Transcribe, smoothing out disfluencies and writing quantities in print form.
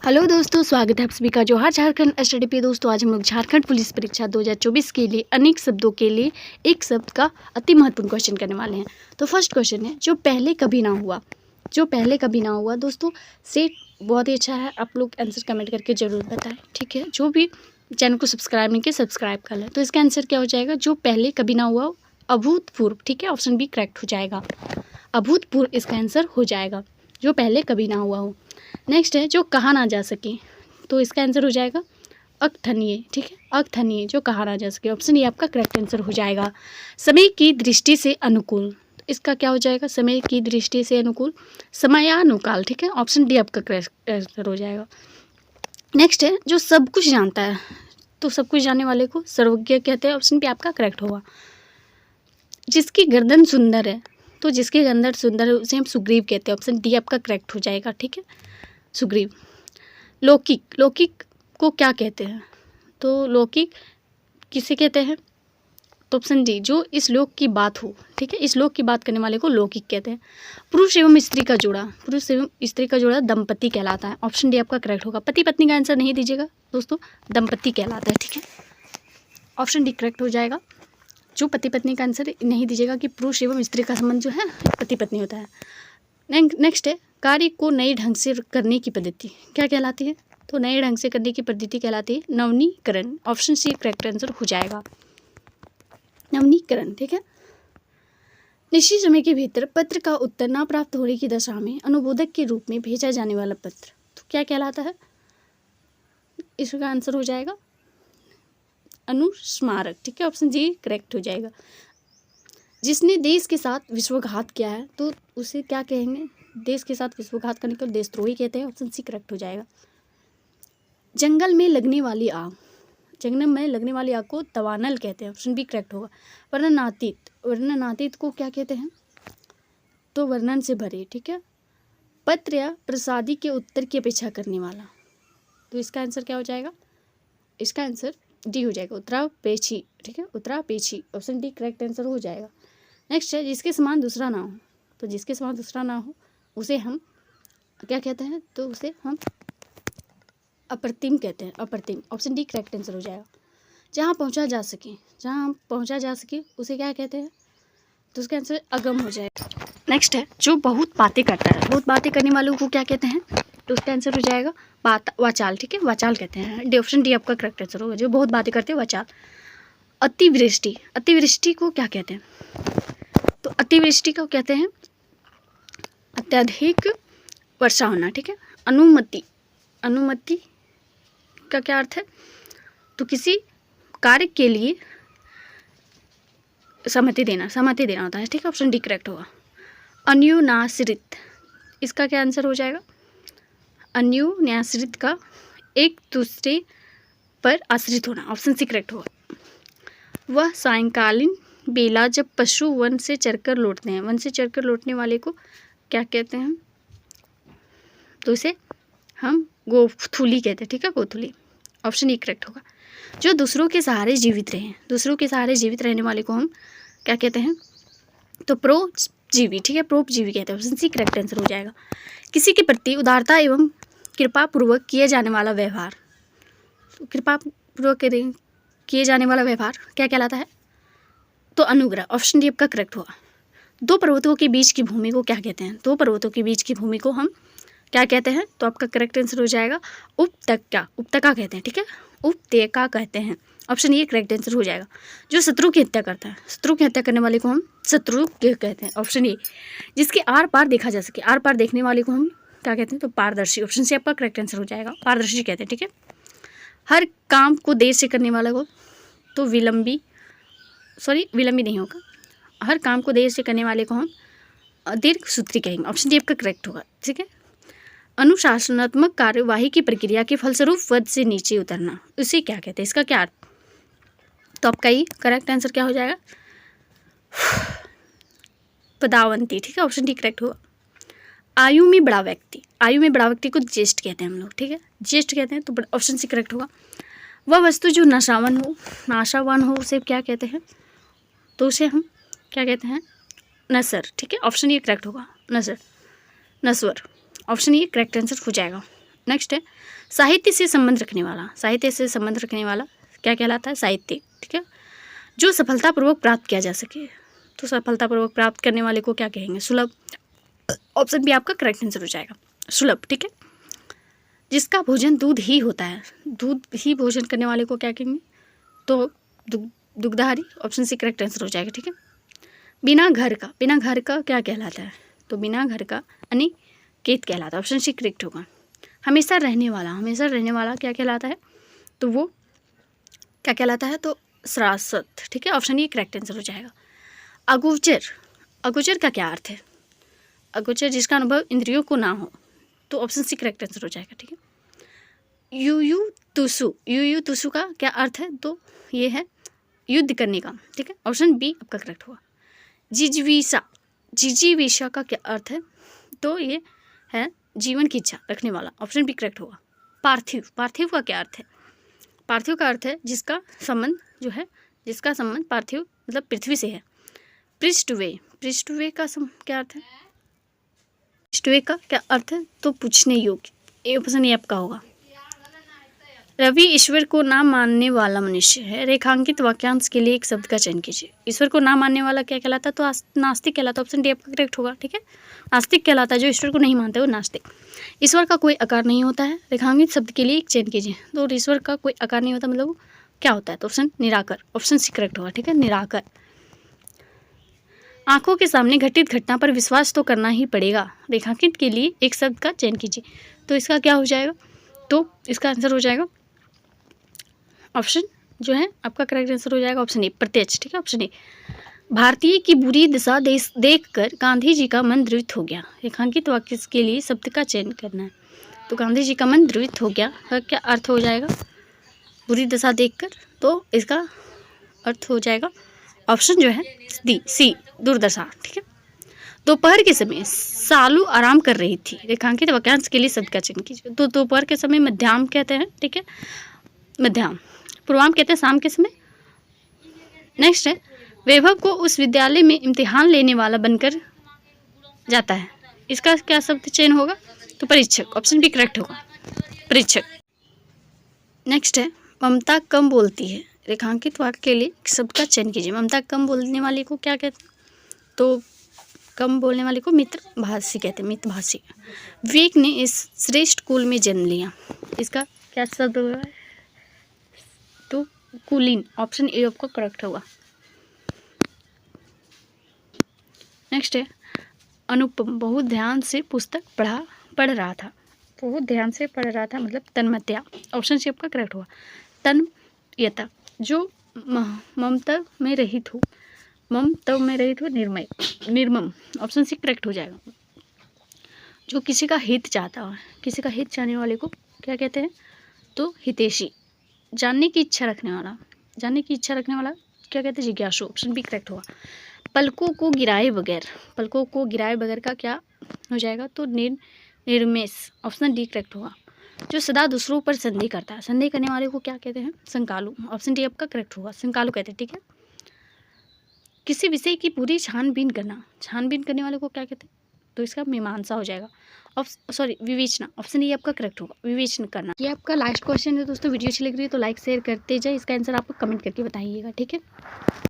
Hello दोस्तों, स्वागत है आप सभी का जोहार झारखंड स्टडी पे। दोस्तों आज हम लोग झारखंड पुलिस परीक्षा 2024 के लिए अनेक शब्दों के लिए एक शब्द का अति महत्वपूर्ण क्वेश्चन करने वाले हैं। तो फर्स्ट क्वेश्चन है जो पहले कभी ना हुआ। जो पहले कभी ना हुआ दोस्तों सेट बहुत ही अच्छा है, आप लोग आंसर कमेंट करके ज़रूर बताएं, ठीक है। जो भी चैनल को सब्सक्राइब नहीं किया सब्सक्राइब कर लें। तो इसका आंसर क्या हो जाएगा, जो पहले कभी ना हुआ अभूतपूर्व, ठीक है। ऑप्शन बी करेक्ट हो जाएगा, अभूतपूर्व इसका आंसर हो जाएगा, जो पहले कभी ना हुआ हो। नेक्स्ट है जो कहा ना जा सके, तो इसका आंसर हो जाएगा अकथनीय, ठीक है। अकथनीय जो कहा ना जा सके, ऑप्शन ए आपका करेक्ट आंसर हो जाएगा। समय की दृष्टि से अनुकूल, तो इसका क्या हो जाएगा, समय की दृष्टि से अनुकूल, समयानुकाल, ठीक है। ऑप्शन डी आपका करेक्ट आंसर हो जाएगा। नेक्स्ट है जो सब कुछ जानता है, तो सब कुछ जानने वाले को सर्वज्ञ कहते हैं, ऑप्शन बी आपका करेक्ट होगा। जिसकी गर्दन सुंदर है, तो जिसकी गर्दन सुंदर है उसे हम सुग्रीव कहते हैं, ऑप्शन डी आपका करेक्ट हो जाएगा, ठीक है, सुग्रीव। लौकिक, लौकिक को क्या कहते हैं, तो लौकिक किसे कहते हैं, तो ऑप्शन डी जो इस लोक की बात हो, ठीक है, इस लोक की बात करने वाले को लौकिक कहते हैं। पुरुष एवं स्त्री का जोड़ा, पुरुष एवं स्त्री का जोड़ा दंपति कहलाता है, ऑप्शन डी आपका करेक्ट होगा। पति पत्नी का आंसर नहीं दीजिएगा दोस्तों, दंपति कहलाता है, ठीक है, ऑप्शन डी करेक्ट हो जाएगा। जो पति पत्नी का आंसर नहीं दीजिएगा कि पुरुष एवं स्त्री का संबंध जो है पति पत्नी होता है। नेक्स्ट है कार्य को नए ढंग से करने की पद्धति क्या कहलाती है, तो नए ढंग से करने की पद्धति कहलाती है नवनीकरण, ऑप्शन सी करेक्ट आंसर हो जाएगा, नवनीकरण, ठीक है। निश्चित समय के भीतर पत्र का उत्तर न प्राप्त होने की दशा में अनुबोधक के रूप में भेजा जाने वाला पत्र तो क्या कहलाता है, इसका आंसर हो जाएगा अनुस्मारक, ठीक है, ऑप्शन जी करेक्ट हो जाएगा। जिसने देश के साथ विश्वघात किया है तो उसे क्या कहेंगे, देश के साथ विश्वघात करने को देशद्रोही कहते हैं, ऑप्शन सी करेक्ट हो जाएगा। जंगल में लगने वाली आग, जंगल में लगने वाली आग को तवानल कहते हैं, ऑप्शन बी करेक्ट होगा। वर्णनातीत, वर्णनातीत को क्या कहते हैं, तो वर्णन से भरे, ठीक है। पत्र या प्रसादी के उत्तर की अपेक्षा करने वाला, तो इसका आंसर क्या हो जाएगा, इसका आंसर डी हो जाएगा, उत्तरापेक्षी, ठीक है, उत्तरापेक्षी, ऑप्शन डी करेक्ट आंसर हो जाएगा। नेक्स्ट है जिसके समान दूसरा ना हो, तो जिसके समान दूसरा ना हो उसे हम क्या कहते हैं, तो उसे हम अप्रतिम कहते हैं, अप्रतिम, ऑप्शन डी करेक्ट आंसर हो जाएगा। जहाँ पहुँचा जा सके, जहाँ पहुँचा जा सके उसे क्या कहते हैं, तो उसका आंसर अगम हो जाएगा। नेक्स्ट है जो बहुत बातें करता है, बहुत बातें करने वालों को क्या कहते हैं, तो उसका आंसर हो जाएगा वाचाल, ठीक है, वाचाल कहते हैं, ऑप्शन डी आपका करेक्ट आंसर होगा, जो बहुत बातें करते हैं वाचाल। अतिवृष्टि, अतिवृष्टि को क्या कहते हैं, तो अतिवृष्टि को कहते हैं अत्यधिक वर्षा होना, ठीक है। अनुमति, अनुमति का क्या अर्थ है, तो किसी कार्य के लिए सहमति देना, सहमति देना होता है, ठीक है, ऑप्शन डी करेक्ट होगा। अन्योन्याश्रित, इसका क्या आंसर हो जाएगा, अन्योन्याश्रित का एक दूसरे पर आश्रित होना, ऑप्शन सी करेक्ट होगा। वह सायंकालीन बेला जब पशु वन से चरकर लौटते हैं, वन से चरकर लौटने वाले को क्या कहते हैं, तो इसे हम गोथुली कहते हैं, ठीक है, गोथुली, ऑप्शन ई करेक्ट होगा। जो दूसरों के सहारे जीवित रहे, दूसरों के सहारे जीवित रहने वाले को हम क्या कहते हैं, तो प्रोजीवी, ठीक है, प्रोपजीवी कहते हैं, ऑप्शन सी करेक्ट आंसर हो जाएगा। किसी के प्रति उदारता एवं कृपापूर्वक किए जाने वाला व्यवहार, तो कृपापूर्वक किए जाने वाला व्यवहार क्या कहलाता है, तो अनुग्रह, ऑप्शन डी आपका करेक्ट होगा। दो पर्वतों के बीच की भूमि को क्या कहते हैं, दो पर्वतों के बीच की भूमि को हम क्या कहते हैं, तो आपका करेक्ट आंसर हो जाएगा उपत्यका, उपत्यका कहते हैं, ठीक है, उपत्यका कहते हैं, ऑप्शन ये करेक्ट आंसर हो जाएगा। जो शत्रु की हत्या करता है, शत्रु की हत्या करने वाले को हम शत्रु कहते हैं, ऑप्शन ए। जिसके आर पार देखा जा सके, आर पार देखने वाले को हम क्या कहते हैं, तो पारदर्शी, ऑप्शन से आपका करेक्ट आंसर हो जाएगा, पारदर्शी कहते हैं, ठीक है। हर काम को देर से करने वाला को तो विलंबी नहीं होगा, हर काम को देर से करने वाले को हम दीर्घसूत्री कहेंगे, ऑप्शन डी आपका करेक्ट होगा, ठीक है। अनुशासनात्मक कार्यवाही की प्रक्रिया के फलस्वरूप पद से नीचे उतरना, उसे क्या कहते हैं, इसका क्या अर्थ, तो आपका ये करेक्ट आंसर क्या हो जाएगा, पदावंती, ठीक है, ऑप्शन डी करेक्ट होगा। आयु में बड़ा व्यक्ति, आयु में बड़ा व्यक्ति को ज्येष्ठ कहते हैं हम लोग, ठीक है, ज्येष्ठ कहते हैं, तो ऑप्शन सी करेक्ट होगा। वह वस्तु जो नाशावान हो उसे क्या कहते हैं, तो उसे हम क्या कहते हैं, नसर, ठीक है, ऑप्शन ये करेक्ट होगा, नसर, नस्वर, ऑप्शन ये करेक्ट आंसर हो जाएगा। नेक्स्ट है साहित्य से संबंध रखने वाला। साहित्य से संबंध रखने वाला क्या कहलाता है? साहित्यिक। ठीक है, जो सफलतापूर्वक प्राप्त किया जा सके, तो सफलतापूर्वक प्राप्त करने वाले को क्या कहेंगे? सुलभ। ऑप्शन बी आपका करेक्ट आंसर हो जाएगा, सुलभ। ठीक है, जिसका भोजन दूध ही होता है, दूध ही भोजन करने वाले को क्या कहेंगे? तो दुग्धाहारी। ऑप्शन सी करेक्ट आंसर हो जाएगा। ठीक है, बिना घर का, बिना घर का क्या कहलाता है? तो बिना घर का अनिकेत कहलाता है। ऑप्शन सी करेक्ट होगा। हमेशा रहने वाला, हमेशा रहने वाला क्या कहलाता है? तो वो क्या कहलाता है? तो शाश्वत। ठीक है, ऑप्शन ये करेक्ट आंसर हो जाएगा। अगोचर, अगोचर का क्या अर्थ है? अगोचर जिसका अनुभव इंद्रियों को ना हो, तो ऑप्शन सी करेक्ट आंसर हो जाएगा। ठीक है, युयु तुसु, युयु तुसु का क्या अर्थ है? तो ये है युद्ध करने का। ठीक है, ऑप्शन बी आपका करेक्ट हुआ। जिजीविषा, जिजीविषा का क्या अर्थ है? तो ये है जीवन की इच्छा रखने वाला। ऑप्शन बी करेक्ट होगा। पार्थिव, पार्थिव का क्या अर्थ है? पार्थिव का अर्थ है जिसका संबंध जो है, जिसका संबंध पार्थिव मतलब पृथ्वी से है। पृष्ठवे, पृष्ठवे का क्या अर्थ है? पृष्ठवे का क्या अर्थ है? तो पूछने योग्य। ऑप्शन ये आपका होगा। रवि ईश्वर को ना मानने वाला मनुष्य है। रेखांकित वाक्यांश के लिए एक शब्द का चयन कीजिए। ईश्वर को ना मानने वाला क्या कहलाता है? तो नास्तिक कहलाता है। ऑप्शन डी आपका करेक्ट होगा। ठीक है, नास्तिक कहलाता है, जो ईश्वर को नहीं मानता है वो नास्तिक। ईश्वर का कोई आकार नहीं होता है। रेखांकित शब्द के लिए एक चयन कीजिए। तो ईश्वर का कोई आकार नहीं होता मतलब क्या होता है? तो ऑप्शन निराकर। ऑप्शन सी करेक्ट होगा। ठीक है, निराकर। आंखों के सामने घटित घटना पर विश्वास तो करना ही पड़ेगा। रेखांकित के लिए एक शब्द का चयन कीजिए। तो इसका क्या हो जाएगा? तो इसका आंसर हो जाएगा ऑप्शन जो है आपका करेक्ट आंसर हो जाएगा ऑप्शन ए, प्रत्यक्ष। ठीक है, ऑप्शन ए। भारतीय की बुरी दशा देखकर गांधी जी का मन द्रवित हो गया। रेखांकित वाक्य के लिए शब्द का चयन करना है। तो गांधी जी का मन द्रवित हो गया का क्या अर्थ हो जाएगा? बुरी दशा देखकर। तो इसका अर्थ हो जाएगा ऑप्शन जो है डी, सी, दुर्दशा। ठीक है, दोपहर के समय सालू आराम कर रही थी। रेखांकित वाक्यांश के लिए शब्द का चयन कीजिए। तो दोपहर के समय मध्याह्न कहते हैं। ठीक है, मध्याह्न। पूर्वाह्न कहते हैं शाम के समय। नेक्स्ट है वैभव को उस विद्यालय में इम्तिहान लेने वाला बनकर जाता है। इसका क्या शब्द चयन होगा? तो परीक्षक। ऑप्शन बी करेक्ट होगा, परीक्षक। नेक्स्ट है ममता कम बोलती है। रेखांकित वाक्य के लिए शब्द का चयन कीजिए। ममता कम बोलने वाले को क्या कहते हैं? तो कम बोलने वाले को मितभाषी कहते हैं, मितभाषी। विवेक ने इस श्रेष्ठ कुल में जन्म लिया। इसका क्या शब्द होगा? तो कुलीन। ऑप्शन ए आपको करेक्ट होगा। नेक्स्ट है अनुपम बहुत ध्यान से पुस्तक पढ़ रहा था। बहुत ध्यान से पढ़ रहा था मतलब तन्मयता। ऑप्शन सी आपका करेक्ट होगा। तन्मयता जो ममता में रहित हो, ममता में रहित हो, निर्मय, निर्मम। ऑप्शन सी करेक्ट हो जाएगा। जो किसी का हित चाहता हो, किसी का हित चाहने वाले को क्या कहते हैं? तो हितैषी। जानने की इच्छा रखने वाला, जानने की इच्छा रखने वाला क्या कहते हैं? जिज्ञासु। ऑप्शन बी करेक्ट होगा। पलकों को गिराए बगैर, पलकों को गिराए बगैर का क्या हो जाएगा? तो निर्मेश। ऑप्शन डी करेक्ट होगा। जो सदा दूसरों पर संदेह करता है, संदेह करने वाले को क्या कहते हैं? संकालू। ऑप्शन डी आपका करेक्ट होगा, संकालू कहते हैं। ठीक है, किसी विषय की पूरी छानबीन करना, छानबीन करने वाले को क्या कहते हैं? तो इसका मीमांसा हो जाएगा। विवेचना। ऑप्शन ये आपका करेक्ट होगा, विवेचना करना। ये आपका लास्ट क्वेश्चन है दोस्तों। वीडियो अच्छी लग रही है तो लाइक शेयर करते जाए। इसका आंसर आपको कमेंट करके बताइएगा। ठीक है।